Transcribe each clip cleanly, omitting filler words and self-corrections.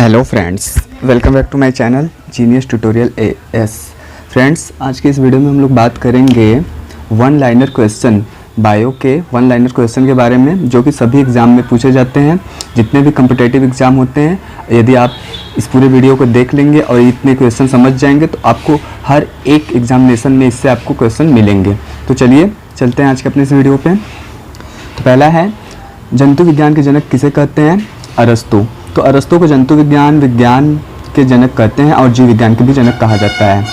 Hello friends, welcome back to my channel genius tutorial AS. Friends, आज के इस video में हम लोग बात करेंगे वन लाइनर क्वेश्चन, बायो के वन लाइनर क्वेश्चन के बारे में, जो कि सभी एग्ज़ाम में पूछे जाते हैं। जितने भी कम्पिटेटिव एग्ज़ाम होते हैं, यदि आप इस पूरे वीडियो को देख लेंगे और इतने क्वेश्चन समझ जाएंगे तो आपको हर एक एग्जामिनेशन में इससे आपको क्वेश्चन मिलेंगे। तो चलिए चलते हैं आज के अपने इस वीडियो पर। तो पहला है, जंतु विज्ञान के जनक किसे कहते हैं? अरस्तु। तो अरस्तु को जंतु विज्ञान के जनक कहते हैं और जीव विज्ञान के भी जनक कहा जाता है।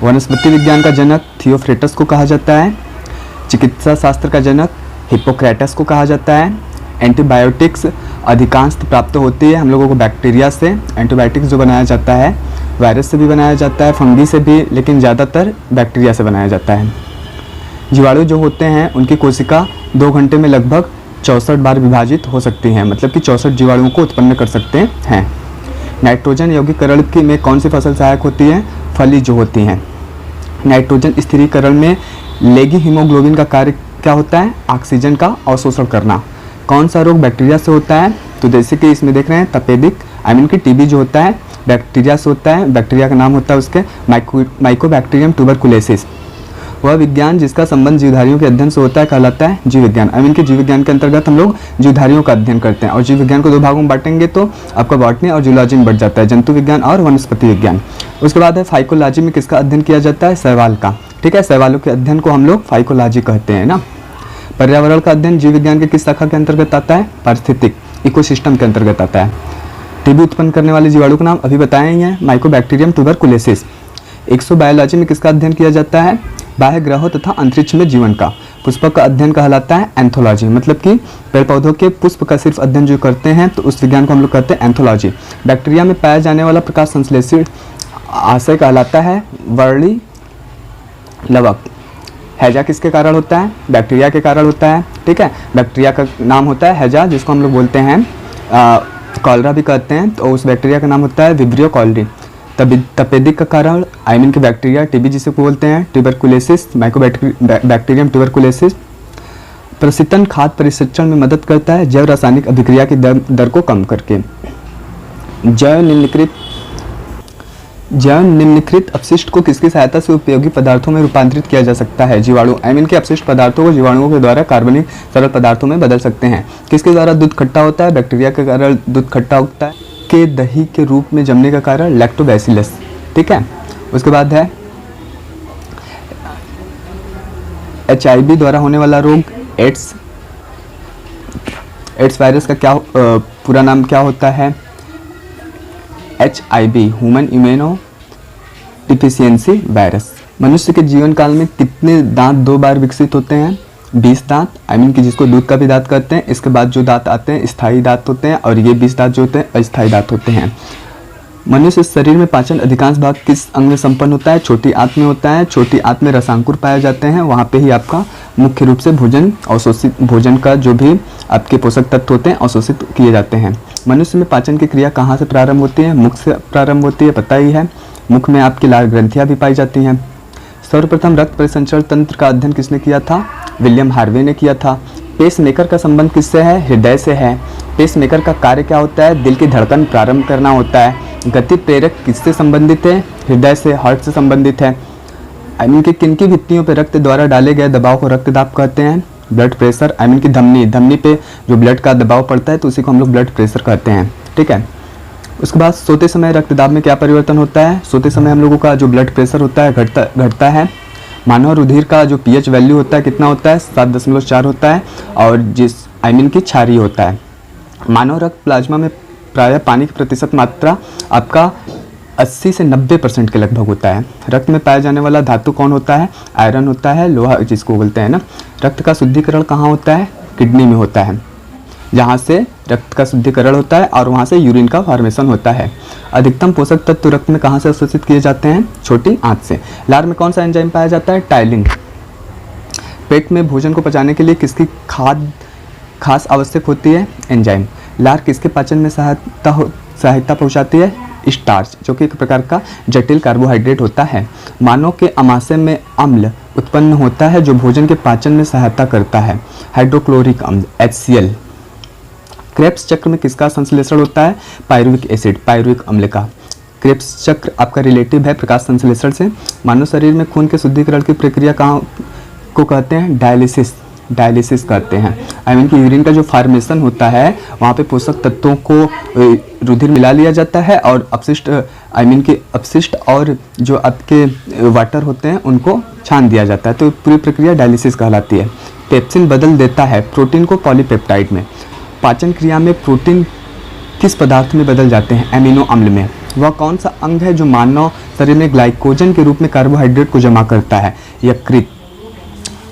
वनस्पति विज्ञान का जनक थियोफ्रेटस को कहा जाता है। चिकित्सा शास्त्र का जनक हिप्पोक्रेटस को कहा जाता है। एंटीबायोटिक्स अधिकांश प्राप्त होती है हम लोगों को बैक्टीरिया से। एंटीबायोटिक्स जो बनाया जाता है वायरस से भी बनाया जाता है, फंगी से भी, लेकिन ज़्यादातर बैक्टीरिया से बनाया जाता है। जीवाणु जो होते हैं उनकी कोशिका 2 घंटे में लगभग 64 बार विभाजित हो सकती हैं, मतलब कि 64 जीवाणुओं को उत्पन्न कर सकते हैं। नाइट्रोजन यौगिकरण की में कौन सी फसल सहायक होती है? फली जो होती हैं। नाइट्रोजन स्थिरीकरण में लेगी हीमोग्लोबिन का कार्य क्या होता है? ऑक्सीजन का अवशोषण करना। कौन सा रोग बैक्टीरिया से होता है? तो जैसे कि इसमें देख रहे हैं, तपेदिक की टीबी जो होता है बैक्टीरिया से होता है। बैक्टीरिया का नाम होता है उसके माइकोबैक्टीरियम ट्यूबरकुलोसिस। वह विज्ञान जिसका संबंध जीवधारियों के अध्ययन से होता है कहलाता है जीव विज्ञान। के जीव विज्ञान के अंतर्गत हम लोग जीवधारियों का अध्ययन करते हैं। और जीव विज्ञान को 2 भागों में बांटेंगे तो आपका बॉटनी और जूलॉजी में बढ़ जाता है, जंतु विज्ञान और वनस्पति विज्ञान। उसके बाद है फाइकोलॉजी में किसका अध्ययन किया जाता है? शैवाल का। ठीक है, शैवालों के अध्ययन को हम लोग फाइकोलॉजी कहते हैं ना। पर्यावरण का अध्ययन जीव विज्ञान के किस शाखा के अंतर्गत आता है? पारिस्थितिक इकोसिस्टम के अंतर्गत आता है। टीबी उत्पन्न करने वाले जीवाणु का नाम अभी बताया ही है, माइकोबैक्टीरियम ट्यूबरकुलोसिस। एक्सोबायोलॉजी में किसका अध्ययन किया जाता है? बाह्य ग्रहों तथा अंतरिक्ष में जीवन का। पुष्पक का अध्ययन कहलाता है एंथोलॉजी, मतलब कि पेड़ पौधों के पुष्प का सिर्फ अध्ययन जो करते हैं तो उस विज्ञान को हम लोग कहते हैं एंथोलॉजी। बैक्टीरिया में पाया जाने वाला प्रकाश संश्लेषित आशय कहलाता है वर्णी लवक। हैजा किसके कारण होता है? बैक्टीरिया के कारण होता है। ठीक है, बैक्टीरिया का नाम होता है हैजा, जिसको हम लोग बोलते हैं कॉलरा भी कहते हैं। तो उस बैक्टीरिया का नाम होता है विब्रियो कॉलरी। तपेदिक का कारण के बैक्टीरिया, टीबी जिसे बोलते हैं ट्यूबरकुलोसिस, माइकोबैक्टीरियम ट्यूबरकुलोसिस। प्रशीतन खाद्य परिसंचरण में मदद करता है जैव रासायनिक अभिक्रिया की दर को कम करके। जैव निम्नलिखित अपशिष्ट को किसकी सहायता से उपयोगी पदार्थों में रूपांतरित किया जा सकता है? जीवाणु। के अपशिष्ट पदार्थों को जीवाणुओं के द्वारा कार्बनिक तरल पदार्थों में बदल सकते हैं। किसके द्वारा दूध खट्टा होता है? बैक्टीरिया के कारण दूध खट्टा होता है। के दही के रूप में जमने का कारण लैक्टोबैसिलस। ठीक है, उसके बाद है HIV द्वारा होने वाला रोग एड्स वायरस का क्या पूरा नाम क्या होता है? HIV human immuno deficiency virus. मनुष्य के जीवन काल में कितने दांत 2 बार विकसित होते हैं? 20 दांत, कि जिसको दूध का भी दांत कहते हैं। इसके बाद जो दांत आते हैं स्थायी दांत होते हैं, और ये 20 दांत जो होते हैं अस्थायी दांत होते हैं। मनुष्य शरीर में पाचन अधिकांश भाग किस अंग में संपन्न होता है? छोटी आंत में होता है। छोटी आंत में रसांकुर पाए जाते हैं, वहाँ पे ही आपका मुख्य रूप से भोजन का जो भी आपके पोषक तत्व होते हैं अवशोषित किए जाते हैं। मनुष्य में पाचन की क्रिया कहाँ से प्रारंभ होती है? मुख से प्रारंभ होती है, पता ही है। मुख में आपकी लाल ग्रंथियाँ भी पाई जाती हैं। सर्वप्रथम रक्त परिसंचरण तंत्र का अध्ययन किसने किया था? विलियम हार्वे ने किया था। पेसमेकर का संबंध किससे है? हृदय से है। पेसमेकर का कार्य क्या होता है? दिल की धड़कन प्रारंभ करना होता है। गति प्रेरक किससे संबंधित है? हृदय से, हार्ट से संबंधित है। कि किनकी भित्तियों पर रक्त द्वारा डाले गए दबाव को रक्तदाब कहते हैं? Blood pressure. की धमनी पे जो ब्लड का दबाव पड़ता है तो उसी को हम लोग ब्लड प्रेशर कहते हैं। ठीक है, उसके बाद सोते समय रक्तदाब में क्या परिवर्तन होता है? सोते समय हम लोगों का जो ब्लड प्रेशर होता है घटता है। मानव रुधिर का जो pH वैल्यू होता है कितना होता है? 7.4 होता है। और जिस की क्षारीय होता है। मानव रक्त प्लाज्मा में प्रायः पानी की प्रतिशत मात्रा आपका 80 से 90% के लगभग होता है। रक्त में पाया जाने वाला धातु कौन होता है? आयरन होता है, लोहा जिसको बोलते हैं ना। रक्त का शुद्धिकरण कहाँ होता है? किडनी में होता है, जहाँ से रक्त का शुद्धिकरण होता है और वहाँ से यूरिन का फॉर्मेशन होता है। अधिकतम पोषक तत्व रक्त में कहाँ से अवशोषित किए जाते हैं? छोटी आंत से। लार में कौन सा एंजाइम पाया जाता है? टाइलिन। पेट में भोजन को पचाने के लिए किसकी खास आवश्यक होती है? एंजाइम। लार किसके पाचन में सहायता पहुँचाती है? स्टार्च, जो कि एक प्रकार का जटिल कार्बोहाइड्रेट होता है। मानव के आमाशय में अम्ल उत्पन्न होता है जो भोजन के पाचन में सहायता करता है। हाइड्रोक्लोरिक अम्ल HCl। क्रेब्स चक्र में किसका संश्लेषण होता है? पायरुविक एसिड, पायरुविक अम्ल का। क्रेब्स चक्र आपका रिलेटिव है प्रकाश संश्लेषण से। मानव शरीर में खून के शुद्धिकरण की प्रक्रिया कहाँ को कहते हैं? डायलिसिस, डायलिसिस कहते हैं। आई मीन कि यूरिन का जो फॉर्मेशन होता है वहाँ पे पोषक तत्वों को रुधिर मिला लिया जाता है और अपशिष्ट आई मीन कि अपशिष्ट और जो आपके वाटर होते हैं उनको छान दिया जाता है। तो पूरी प्रक्रिया डायलिसिस कहलाती है। पेप्सिन बदल देता है प्रोटीन को पॉलीपेप्टाइड में। पाचन क्रिया में प्रोटीन किस पदार्थ में बदल जाते हैं? एमिनो अम्ल में। वह कौन सा अंग है जो मानव शरीर में ग्लाइकोजन के रूप में कार्बोहाइड्रेट को जमा करता है? यकृत।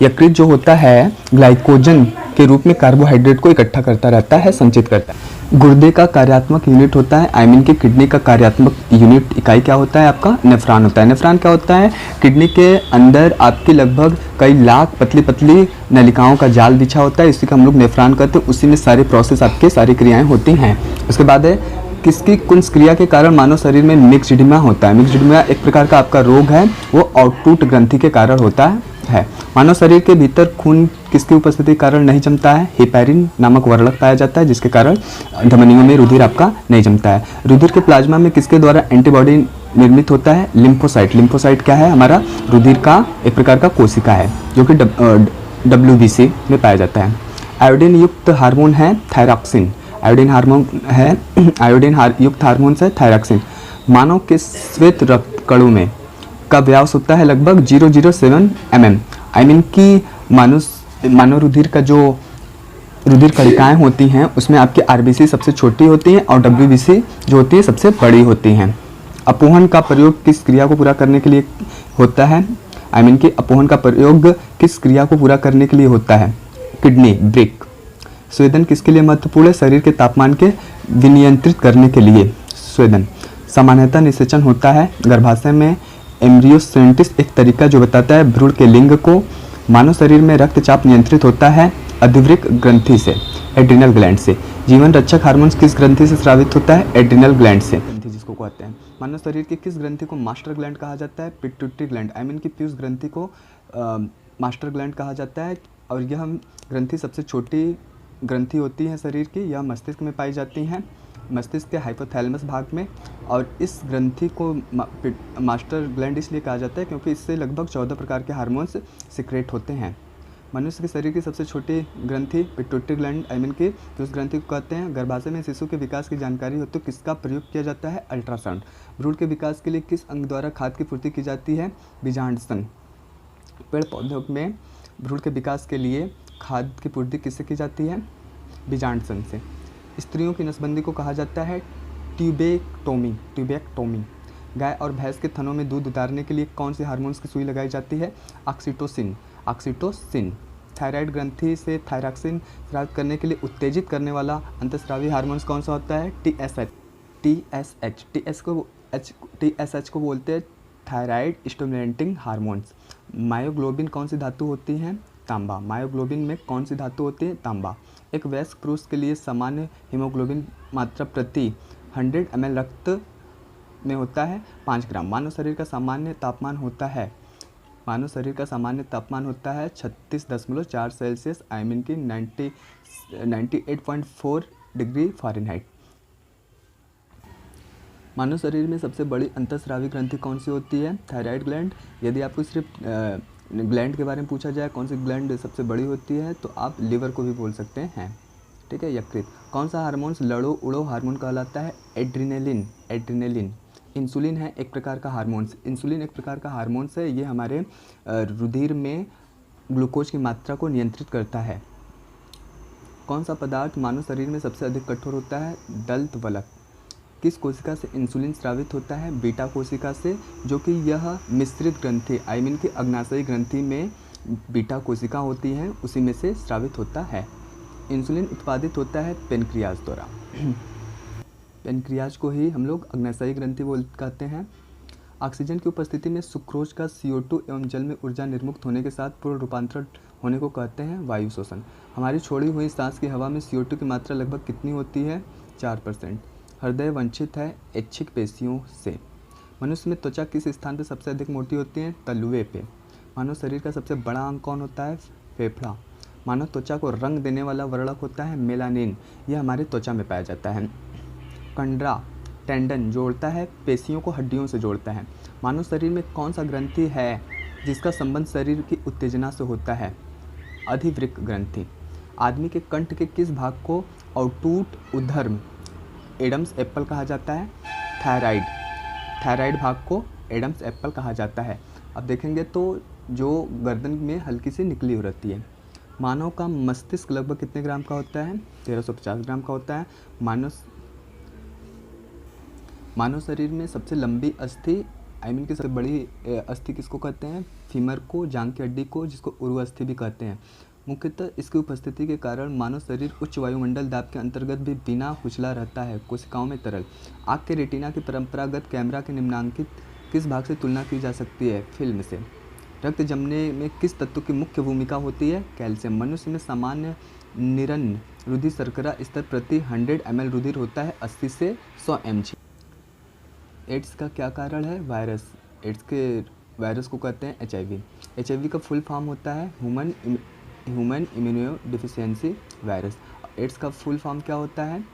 यकृत जो होता है ग्लाइकोजन के रूप में कार्बोहाइड्रेट को इकट्ठा करता रहता है, संचित करता है। गुर्दे का कार्यात्मक यूनिट होता है, आई मीन कि किडनी का कार्यात्मक यूनिट इकाई क्या होता है? आपका नेफ्रॉन होता है। नेफ्रॉन क्या होता है? किडनी के अंदर आपकी लगभग कई लाख पतली पतली नलिकाओं का जाल बिछा होता है, इसी का हम लोग नेफ्रॉन कहते हैं। उसी में सारी प्रोसेस आपके सारी क्रियाएं होती हैं। उसके बाद है किसकी कुंस क्रिया के कारण मानव शरीर में मिक्सडिमा होता है? मिक्सडिमा एक प्रकार का आपका रोग है, वो आउटटूट ग्रंथि के कारण होता है। मानव शरीर के भीतर खून किसकी उपस्थिति के कारण नहीं जमता है? हेपेरिन नामक वर्णक पाया जाता है, जिसके कारण धमनियों में रुधिर आपका नहीं जमता है। रुधिर के प्लाज्मा में किसके द्वारा एंटीबॉडी निर्मित होता है? लिम्फोसाइट। लिम्फोसाइट क्या है? हमारा रुधिर का एक प्रकार का कोशिका है, जो कि WBC में पाया जाता है। आयोडीन युक्त हार्मोन है थायरॉक्सिन। आयोडीन हार्मोन है, आयोडीन युक्त हार्मोन है थायरॉक्सिन। मानव के श्वेत रक्त कणों में का व्यास होता है लगभग 007 mm। आई मीन कि मानव रुधिर का जो रुधिर कणिकाएं होती हैं उसमें आपकी RBC सबसे छोटी होती हैं और WBC जो होती है सबसे बड़ी होती हैं। अपोहन का प्रयोग किस क्रिया को पूरा करने के लिए होता है? आई मीन कि अपोहन का प्रयोग किस क्रिया को पूरा करने के लिए होता है? Kidney break. स्वेदन किसके लिए महत्वपूर्ण है? शरीर के तापमान के विनियंत्रित करने के लिए स्वेदन। सामान्यतः निषेचन होता है गर्भाशय में एम्ब्रियोसेंटिस, एक तरीका जो बताता है भ्रूण के लिंग को। मानव शरीर में रक्तचाप नियंत्रित होता है अधिवृक्क ग्रंथि से, एड्रिनल ग्लैंड से। जीवन रक्षक हार्मोन किस ग्रंथि से स्रावित होता है? एड्रिनल ग्लैंड से, ग्रंथि जिसको कहते हैं। मानव शरीर के किस ग्रंथि को मास्टर ग्लैंड कहा जाता है? Pituitary gland. आई मीन कि पीयूष ग्रंथि को मास्टर ग्लैंड कहा जाता है और यह ग्रंथि सबसे छोटी ग्रंथि होती है शरीर की। यह मस्तिष्क में पाई जाती हैं, मस्तिष्क के हाइपोथैलेमस भाग में। और इस ग्रंथि को मास्टर ग्लैंड इसलिए कहा जाता है क्योंकि इससे लगभग 14 प्रकार के हार्मोन्स सिक्रेट होते हैं। मनुष्य के शरीर की सबसे छोटी ग्रंथि पिट्यूटरी ग्लैंड आई मीन कि उस ग्रंथि को कहते हैं। गर्भाशय में शिशु के विकास की जानकारी हो तो किसका प्रयोग किया जाता है? अल्ट्रासाउंड। भ्रूण के विकास के लिए किस अंग द्वारा खाद की पूर्ति की जाती है? बीजांडसन। पेड़ पौधों में भ्रूण के विकास के लिए खाद की पूर्ति किससे की जाती है? बीजांडसन से। स्त्रियों की नसबंदी को कहा जाता है ट्यूबेक्टोमी, ट्यूबेक्टोमी। गाय और भैंस के थनों में दूध उतारने के लिए कौन सी हार्मोन्स की सुई लगाई जाती है? Oxytocin, oxytocin. थायराइड ग्रंथि से थायरॉक्सिन स्रावित करने के लिए उत्तेजित करने वाला अंतःस्रावी हार्मोन्स कौन सा होता है? TSH को बोलते हैं थायराइड स्टिमुलेटिंग हार्मोन्स। मायोग्लोबिन कौन सी धातु होती है? तांबा। मायोग्लोबिन में कौन सी धातु होती है? तांबा। एक वयस्क पुरुष के लिए सामान्य हीमोग्लोबिन मात्रा प्रति 100 ml रक्त में होता है 5 ग्राम। मानव शरीर का सामान्य तापमान होता है 36.4 सेल्सियस, आई मीन की 98.4 डिग्री फ़ारेनहाइट। मानव शरीर में सबसे बड़ी अंतःस्रावी ग्रंथि कौन सी होती है? Thyroid gland. यदि आपको सिर्फ ग्लैंड के बारे में पूछा जाए कौन सी ग्लैंड सबसे बड़ी होती है तो आप लिवर को भी बोल सकते हैं, ठीक है। यकृत। कौन सा हार्मोन्स लड़ो उड़ो हार्मोन कहलाता है? Adrenaline, adrenaline. इंसुलिन है एक प्रकार का हार्मोन्स, इंसुलिन एक प्रकार का हार्मोन्स है, ये हमारे रुधिर में ग्लूकोज की मात्रा को नियंत्रित करता है। कौन सा पदार्थ मानव शरीर में सबसे अधिक कठोर होता है? दंत वलक। किस कोशिका से इंसुलिन स्रावित होता है? बीटा कोशिका से, जो कि यह मिश्रित ग्रंथि आई मीन कि अग्नाशयी ग्रंथि में बीटा कोशिका होती हैं, उसी में से स्रावित होता है। इंसुलिन उत्पादित होता है पेनक्रियाज द्वारा। पेनक्रियाज को ही हम लोग अग्नाशयी ग्रंथि कहते हैं। ऑक्सीजन की उपस्थिति में सुक्रोज का CO2 एवं जल में ऊर्जा निर्मुक्त होने के साथ पूर्ण रूपांतरण होने को कहते हैं वायु शोषण। हमारी छोड़ी हुई सांस की हवा में CO2 की मात्रा लगभग कितनी होती है? 4%। हृदय वंचित है ऐच्छिक पेशियों से। मनुष्य में त्वचा किस स्थान पर सबसे अधिक मोटी होती है? तलुए पे। मानव शरीर का सबसे बड़ा अंग कौन होता है? फेफड़ा। मानव त्वचा को रंग देने वाला वर्णक होता है मेलानिन, यह हमारी त्वचा में पाया जाता है। कंडरा टेंडन जोड़ता है पेशियों को हड्डियों से जोड़ता है। मानव शरीर में कौन सा ग्रंथि है जिसका संबंध शरीर की उत्तेजना से होता है? अधिवृक्क ग्रंथि। आदमी के कंठ के किस भाग को अवटूट उद्धर्म एडम्स एप्पल कहा जाता है? थायराइड। थायराइड भाग को एडम्स एप्पल कहा जाता है। अब देखेंगे तो जो गर्दन में हल्की सी निकली हो रहती है। मानव का मस्तिष्क लगभग कितने ग्राम का होता है? 1350 ग्राम का होता है। मानव शरीर में सबसे लंबी अस्थि कि सबसे बड़ी अस्थि किसको कहते हैं? फीमर को, जांघ की हड्डी को, जिसको उर्व अस्थि भी कहते हैं। मुख्यतः इसकी उपस्थिति के कारण मानव शरीर उच्च वायुमंडल दाब के अंतर्गत भी बिना कुचला रहता है। कोशिकाओं में तरल। आँख के रेटिना की परंपरागत कैमरा के निम्नांकित किस भाग से तुलना की जा सकती है? फिल्म से। रक्त जमने में किस तत्व की मुख्य भूमिका होती है? कैल्शियम। मनुष्य में सामान्य निरन्न रुधिर शर्करा स्तर प्रति 100 ml रुधिर होता है 80 से 100 mg। एड्स का क्या कारण है? वायरस। एड्स के वायरस को कहते हैं HIV। HIV का फुल फॉर्म होता है human immuno deficiency virus. AIDS का फुल फॉर्म क्या होता है?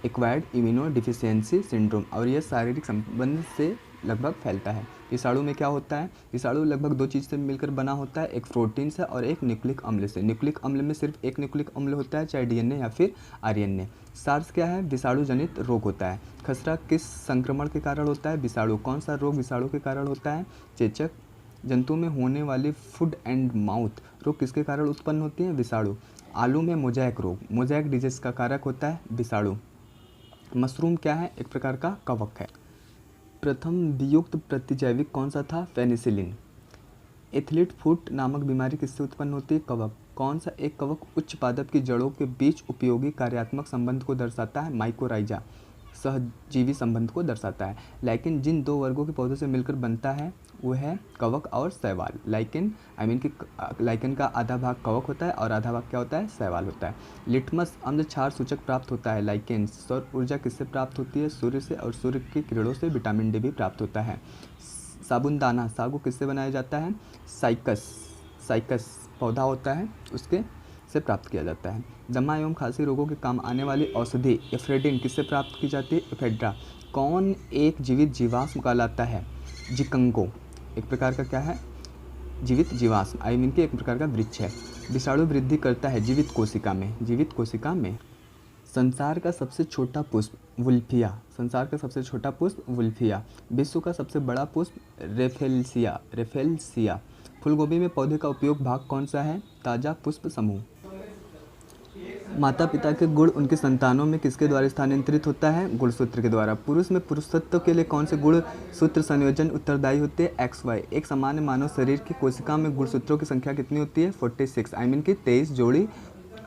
Acquired immuno deficiency syndrome. और यह शारीरिक संबंध से लगभग फैलता है। विषाणु में क्या होता है? विषाणु लगभग 2 चीज़ से मिलकर बना होता है, एक प्रोटीन से और एक न्यूक्लिक अम्ल से। न्यूक्लिक अम्ल में सिर्फ एक न्यूक्लिक अम्ल होता है, चाहे DNA या फिर RNA। सार्स क्या है? विषाणु जनित रोग होता है। खसरा किस संक्रमण के कारण होता है? विषाणु। कौन सा रोग विषाणु के कारण होता है? चेचक। जंतु में होने वाली फुट एंड माउथ रोग किसके कारण उत्पन्न होती है? विषाणु। आलू में मोज़ेक रोग, मोज़ेक डिजीज का कारक होता है विषाणु। मशरूम क्या है? एक प्रकार का कवक है। प्रथम वियुक्त प्रतिजैविक कौन सा था? पेनिसिलिन। एथलीट फुट नामक बीमारी किससे उत्पन्न होती है? कवक। कौन सा एक कवक उच्च पादप की जड़ों के बीच उपयोगी कार्यात्मक संबंध को दर्शाता है? माइकोराइजा। सहजीवी संबंध को दर्शाता है। लाइकेन जिन 2 वर्गों के पौधों से मिलकर बनता है वो है कवक और शैवाल। लाइकेन लाइकेन का आधा भाग कवक होता है और आधा भाग क्या होता है? शैवाल होता है। लिटमस अम्ल क्षार सूचक प्राप्त होता है। लाइकेन। सौर ऊर्जा किससे प्राप्त होती है? सूर्य से, और सूर्य की किरणों से विटामिन D भी प्राप्त होता है। साबुनदाना सागो किससे बनाया जाता है? साइकस पौधा होता है उसके से प्राप्त किया जाता है। दमा एवं खांसी रोगों के काम आने वाली औषधि एफ्रेडिन किससे प्राप्त की जाती है? एफेड्रा। कौन एक जीवित जीवाश्म कहलाता है? जिकंगो। एक प्रकार का क्या है? जीवित जीवाश्म के एक प्रकार का वृक्ष है। विषाणु वृद्धि करता है जीवित कोशिका में। संसार का सबसे छोटा पुष्प वुल्फिया। विश्व का सबसे बड़ा पुष्प रेफेलसिया। फूलगोभी में पौधे का उपयोग भाग कौन सा है? ताजा पुष्प समूह। माता पिता के गुण उनकी संतानों में किसके द्वारा स्थानांतरित होता है? गुणसूत्र के द्वारा। पुरुष में पुरुषत्व के लिए कौन से गुणसूत्र संयोजन उत्तरदायी होते हैं? XY। एक सामान्य मानव शरीर की कोशिका में गुणसूत्रों की संख्या कितनी होती है? 46 की 23 जोड़ी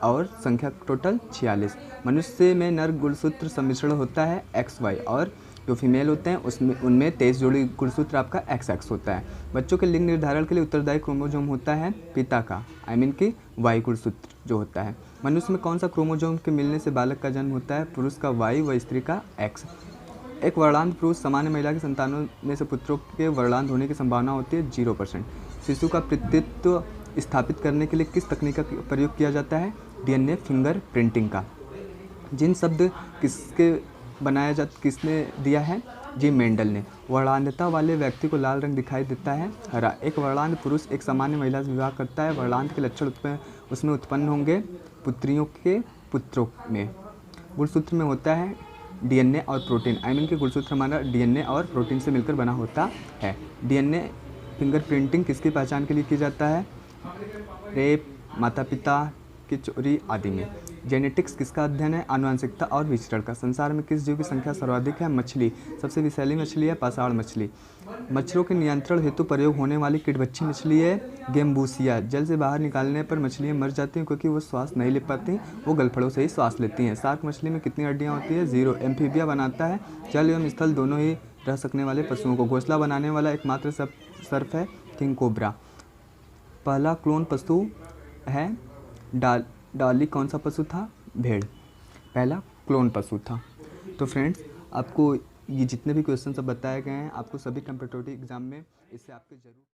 और संख्या टोटल 46। मनुष्य में नर गुणसूत्र सम्मिश्रण होता है XY, और जो फीमेल होते हैं उनमें 23 जोड़ी गुणसूत्र आपका XX होता है। बच्चों के लिंग निर्धारण के लिए उत्तरदायी क्रोमोसोम होता है पिता का कि Y गुणसूत्र जो होता है। मनुष्य में कौन सा क्रोमोसोम के मिलने से बालक का जन्म होता है? पुरुष का Y व स्त्री का X। एक वर्णांध पुरुष सामान्य महिला के संतानों में से पुत्रों के वर्णांध होने की संभावना होती है 0%। शिशु का पितृत्व स्थापित करने के लिए किस तकनीक का प्रयोग किया जाता है? DNA फिंगर प्रिंटिंग का। जिन शब्द किसने दिया है? जी मेंडल ने। वर्णांधता वाले व्यक्ति को लाल रंग दिखाई देता है हरा। एक वर्णांध पुरुष एक सामान्य महिला से विवाह करता है। वर्णांध के लक्षण उसमें उत्पन्न होंगे पुत्रियों के पुत्रों में। गुणसूत्र में होता है DNA और प्रोटीन। के गुणसूत्र हमारा DNA और प्रोटीन से मिलकर बना होता है। DNA फिंगरप्रिंटिंग किसकी पहचान के लिए किया जाता है? रेप, माता पिता की चोरी आदि में। जेनेटिक्स किसका अध्ययन है? आनुवंशिकता और विचरण का। संसार में किस जीव की संख्या सर्वाधिक है? मछली। सबसे विषैली मछली है पाषाण मछली। मच्छरों के नियंत्रण हेतु प्रयोग होने वाली कीटभक्षी मछली है गेम्बूसिया। जल से बाहर निकालने पर मछलियाँ मर जाती हैं क्योंकि वो श्वास नहीं ले पाती, वो गलफड़ों से ही श्वास लेती हैं। शार्क मछली में कितनी हड्डियाँ होती है? 0। एम्फीबिया बनाता है जल एवं स्थल दोनों ही रह सकने वाले पशुओं को। घोंसला बनाने वाला एकमात्र सर्प है किंग कोबरा। पहला क्लोन पशु है डॉली। कौन सा पशु था? भेड़। पहला क्लोन पशु था। तो फ्रेंड्स, आपको ये जितने भी क्वेश्चन सब बताए गए हैं, आपको सभी कम्पिटिटिव एग्जाम में इससे आपके जरूर